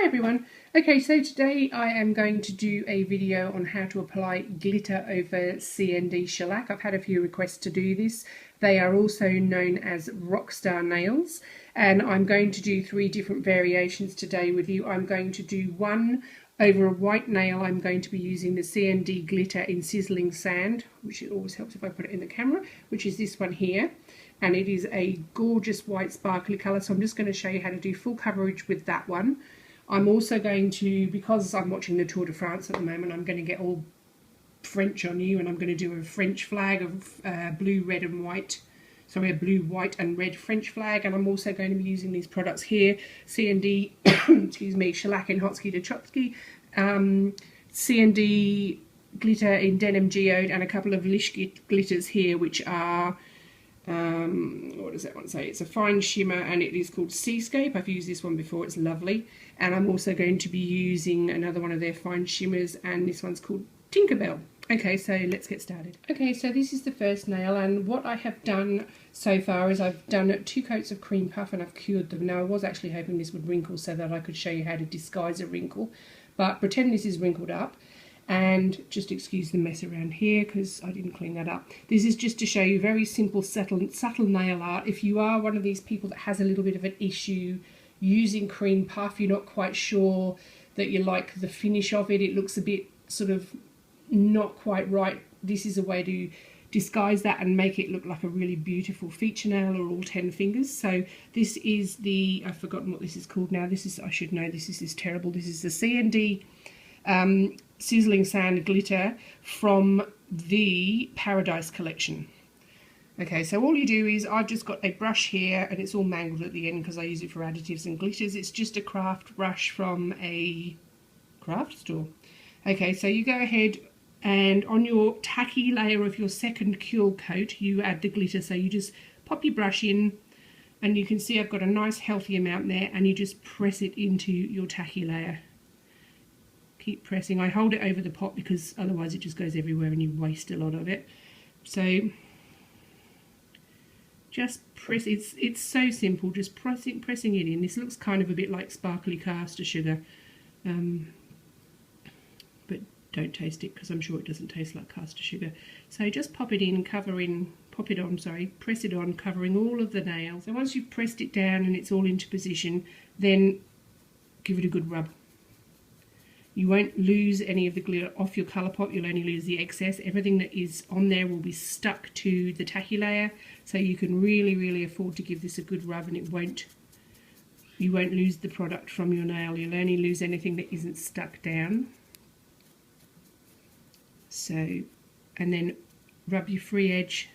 Hi everyone. Okay, so today I am going to do a video on how to apply glitter over CND Shellac. I've had a few requests to do this. They are also known as Rockstar nails, and I'm going to do 3 different variations today with you. I'm going to do one over a white nail. I'm going to be using the CND glitter in Sizzling Sand, which it always helps if I put it in the camera, which is this one here. And it is a gorgeous white sparkly colour, so I'm just going to show you how to do full coverage with that one. I'm also going to, because I'm watching the Tour de France at the moment, I'm going to get all French on you, and I'm going to do a French flag of blue, red and white. Sorry, a blue, white and red French flag. And I'm also going to be using these products here, CND, excuse me, Shellac in Hotsky to Chotsky, CND glitter in Denim Geode, and a couple of Lish glitters here, which are, what does that one say? It's a fine shimmer and it is called Seascape. I've used this one before, it's lovely. And I'm also going to be using another one of their fine shimmers, and this one's called Tinkerbell. Okay, so let's get started. Okay, so this is the first nail, and what I have done so far is I've done 2 coats of cream puff and I've cured them. Now I was actually hoping this would wrinkle so that I could show you how to disguise a wrinkle, but pretend this is wrinkled up. And just excuse the mess around here because I didn't clean that up. This is just to show you very simple, subtle nail art. If you are one of these people that has a little bit of an issue using cream puff, you're not quite sure that you like the finish of it, it looks a bit sort of not quite right, this is a way to disguise that and make it look like a really beautiful feature nail or all 10 fingers. So this is the, I've forgotten what this is called now, this is, I should know, this is terrible, this is the CND Sizzling Sand glitter from the Paradise collection. Okay, so all you do is, I've just got a brush here and it's all mangled at the end because I use it for additives and glitters. It's just a craft brush from a craft store. Okay, so you go ahead and on your tacky layer of your second cure coat you add the glitter. So you just pop your brush in and you can see I've got a nice healthy amount there, and you just press it into your tacky layer. Keep pressing. I hold it over the pot because otherwise it just goes everywhere and you waste a lot of it. So just press, it's so simple, just pressing it in. This looks kind of a bit like sparkly caster sugar, but don't taste it because I'm sure it doesn't taste like caster sugar. So just pop it in, press it on, covering all of the nails. So once you've pressed it down and it's all into position, then give it a good rub. You won't lose any of the glitter off your colour pot, you'll only lose the excess. Everything that is on there will be stuck to the tacky layer, so you can really afford to give this a good rub, and you won't lose the product from your nail. You'll only lose anything that isn't stuck down. So, and then rub your free edge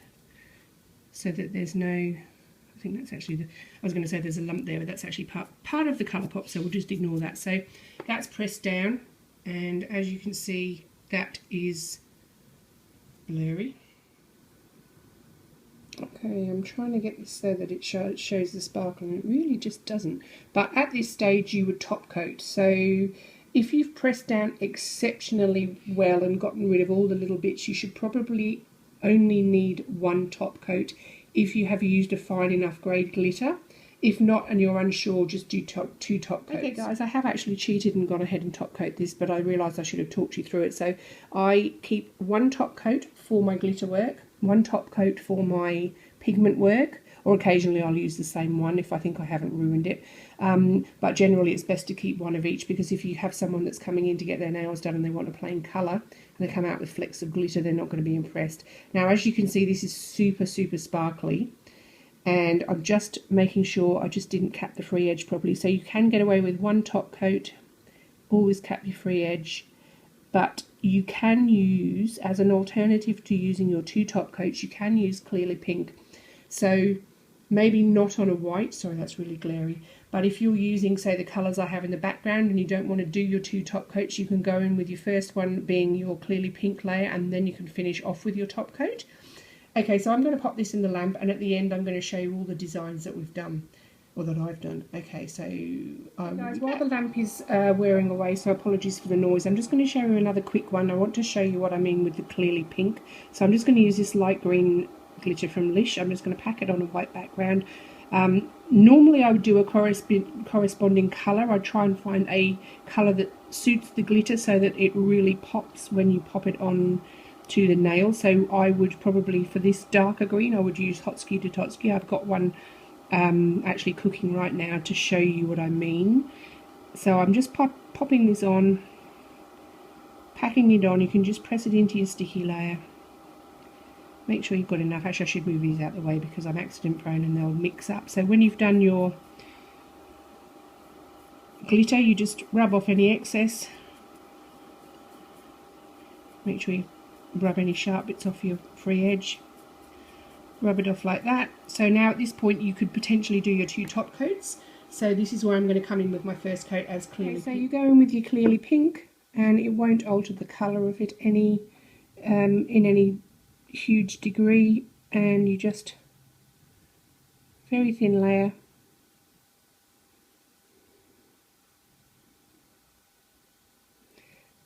so that there's no, I think that's actually I was going to say there's a lump there, but that's actually part of the colour pop, so we'll just ignore that. So that's pressed down, and as you can see that is blurry. Okay, I'm trying to get this so that it shows the sparkle, and it really just doesn't. But at this stage you would top coat. So if you've pressed down exceptionally well and gotten rid of all the little bits, you should probably only need 1 top coat if you have used a fine enough grade glitter. If not and you're unsure, just do 2 top coats. Okay guys, I have actually cheated and gone ahead and top coat this, but I realised I should have talked you through it. So I keep 1 top coat for my glitter work, 1 top coat for my pigment work, or occasionally I'll use the same one if I think I haven't ruined it. But generally it's best to keep 1 of each, because if you have someone that's coming in to get their nails done and they want a plain colour and they come out with flecks of glitter, they're not going to be impressed. Now as you can see, this is super sparkly, and I'm just making sure I just didn't cap the free edge properly. So you can get away with 1 top coat, always cap your free edge, but you can use, as an alternative to using your 2 top coats, you can use Clearly Pink. So maybe not on a white, sorry that's really glary, but if you're using, say, the colours I have in the background and you don't want to do your 2 top coats, you can go in with your first one being your Clearly Pink layer, and then you can finish off with your top coat. Okay, so I'm going to pop this in the lamp, and at the end I'm going to show you all the designs that we've done, or that I've done. Okay, so guys, while the lamp is wearing away, so apologies for the noise, I'm just going to show you another quick one. I want to show you what I mean with the Clearly Pink. So I'm just going to use this light green glitter from Lish. I'm just going to pack it on a white background. Normally I would do a corresponding colour. I'd try and find a colour that suits the glitter so that it really pops when you pop it on to the nail. So I would probably, for this darker green, I would use Hotski to Totski. I've got one actually cooking right now to show you what I mean. So I'm just popping this on, packing it on. You can just press it into your sticky layer. Make sure you've got enough. Actually, I should move these out of the way because I'm accident prone and they'll mix up. So when you've done your glitter, you just rub off any excess. Make sure you rub any sharp bits off your free edge. Rub it off like that. So now at this point you could potentially do your 2 top coats. So this is where I'm going to come in with my first coat as clearly pink. So you go in with your clearly pink and it won't alter the colour of it in any huge degree, and you just very thin layer.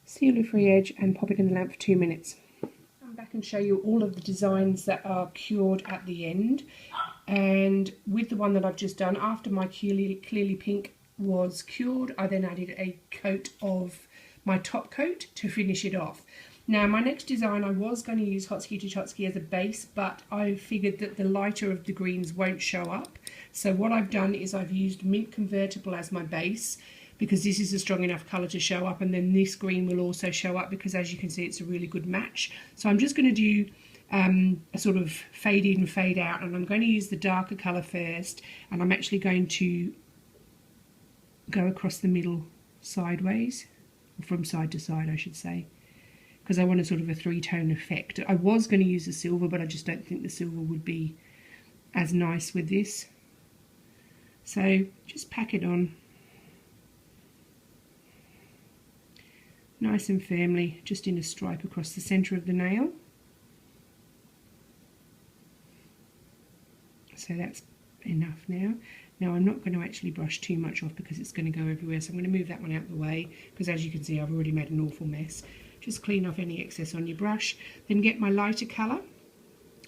Seal your free edge and pop it in the lamp for 2 minutes. Come back and show you all of the designs that are cured at the end. And with the one that I've just done, after my clearly pink was cured, I then added a coat of my top coat to finish it off. Now my next design, I was going to use Hotski to Totski as a base, but I figured that the lighter of the greens won't show up. So what I've done is I've used Mint Convertible as my base, because this is a strong enough colour to show up, and then this green will also show up because, as you can see, it's a really good match. So I'm just going to do a sort of fade in, fade out, and I'm going to use the darker colour first, and I'm actually going to go across the middle sideways, or from side to side I should say, because I want a sort of a 3-tone effect. I was going to use the silver, but I just don't think the silver would be as nice with this. So just pack it on nice and firmly, just in a stripe across the centre of the nail. So that's enough now. Now I'm not going to actually brush too much off because it's going to go everywhere, so I'm going to move that one out of the way, because as you can see I've already made an awful mess. Just clean off any excess on your brush, then get my lighter colour,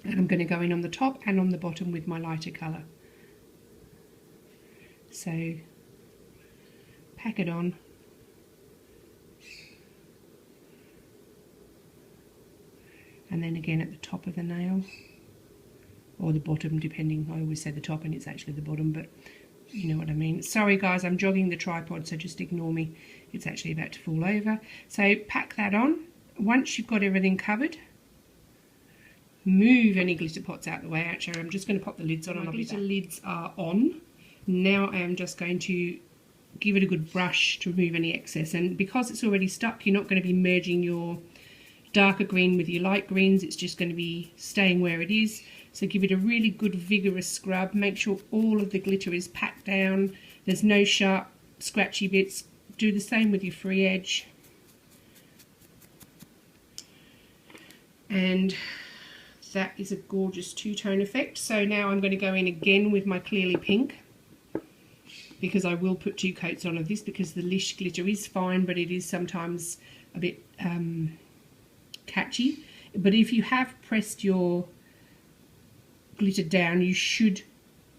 and I'm going to go in on the top and on the bottom with my lighter colour. So pack it on. And then again at the top of the nail, or the bottom, depending. I always say the top and it's actually the bottom, but you know what I mean. Sorry guys, I'm jogging the tripod, so just ignore me. It's actually about to fall over. So pack that on. Once you've got everything covered, move any glitter pots out the way. Actually, I'm just going to pop the lids on. My glitter lids are on. Now I am just going to give it a good brush to remove any excess, and because it's already stuck, you're not going to be merging your darker green with your light greens. It's just going to be staying where it is. So give it a really good vigorous scrub. Make sure all of the glitter is packed down. There's no sharp scratchy bits. Do the same with your free edge. And that is a gorgeous 2-tone effect. So now I'm going to go in again with my clearly pink, because I will put 2 coats on of this, because the Lish glitter is fine, but it is sometimes a bit catchy. But if you have pressed your glitter down, you should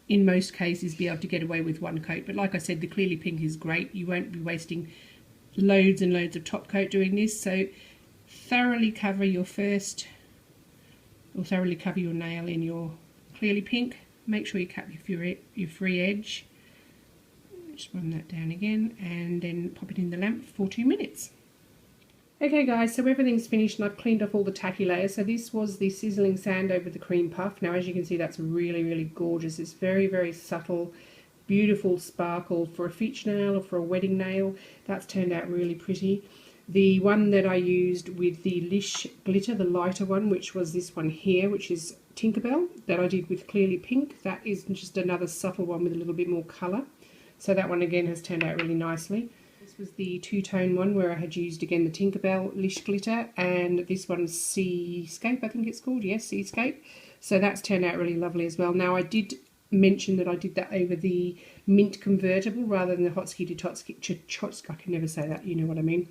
in most cases be able to get away with 1 coat. But like I said, the clearly pink is great. You won't be wasting loads and loads of top coat doing this. So thoroughly cover your first, or thoroughly cover your nail in your clearly pink. Make sure you cut your free edge. Just run that down again, and then pop it in the lamp for 2 minutes. Okay guys, so everything's finished and I've cleaned off all the tacky layers. So this was the sizzling sand over the cream puff. Now as you can see, that's really, really gorgeous. It's very, very subtle, beautiful sparkle for a feature nail or for a wedding nail. That's turned out really pretty. The one that I used with the Lish glitter, the lighter one, which was this one here, which is Tinkerbell, that I did with clearly pink. That is just another subtle one with a little bit more colour. So that one again has turned out really nicely. This was the 2-tone one where I had used again the Tinkerbell Lish glitter, and this one's Seascape, I think it's called. Yes, Seascape. So that's turned out really lovely as well. Now I did mention that I did that over the Mint Convertible rather than the Hotski to Totski. I can never say that, you know what I mean.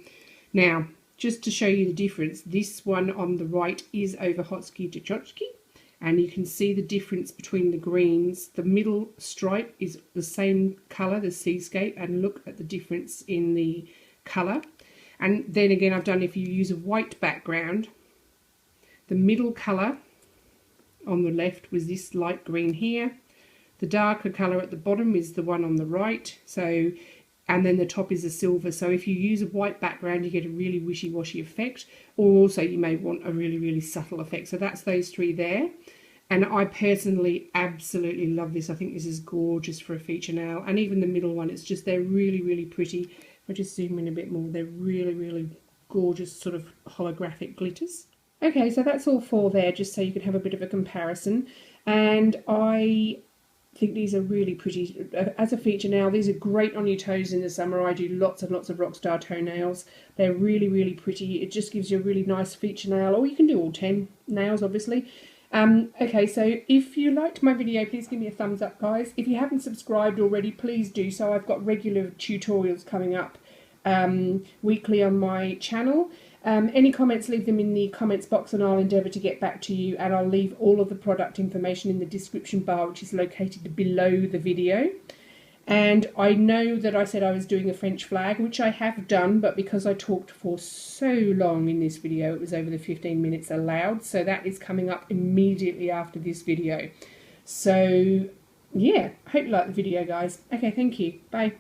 Now, just to show you the difference, this one on the right is over Hotski to Totski, and you can see the difference between the greens. The middle stripe is the same colour, the seascape, and look at the difference in the colour. And then again, I've done, if you use a white background, the middle colour on the left was this light green here. The darker colour at the bottom is the one on the right. So, and then the top is a silver. So if you use a white background, you get a really wishy-washy effect, or also you may want a really, really subtle effect. So that's those three there. And I personally absolutely love this. I think this is gorgeous for a feature nail. And even the middle one, it's just, they're really, really pretty. If I just zoom in a bit more, they're really, really gorgeous sort of holographic glitters. Okay, so that's all four there, just so you can have a bit of a comparison. And I think these are really pretty. As a feature nail, these are great on your toes in the summer. I do lots and lots of Rockstar toenails. They're really, really pretty. It just gives you a really nice feature nail, or you can do all 10 nails, obviously. Okay, so if you liked my video, please give me a thumbs up, guys. If you haven't subscribed already, please do so. I've got regular tutorials coming up weekly on my channel. Any comments, leave them in the comments box and I'll endeavour to get back to you, and I'll leave all of the product information in the description bar, which is located below the video. And I know that I said I was doing a French flag, which I have done, but because I talked for so long in this video, it was over the 15 minutes allowed, so that is coming up immediately after this video. So yeah, hope you like the video, guys. Okay, thank you. Bye.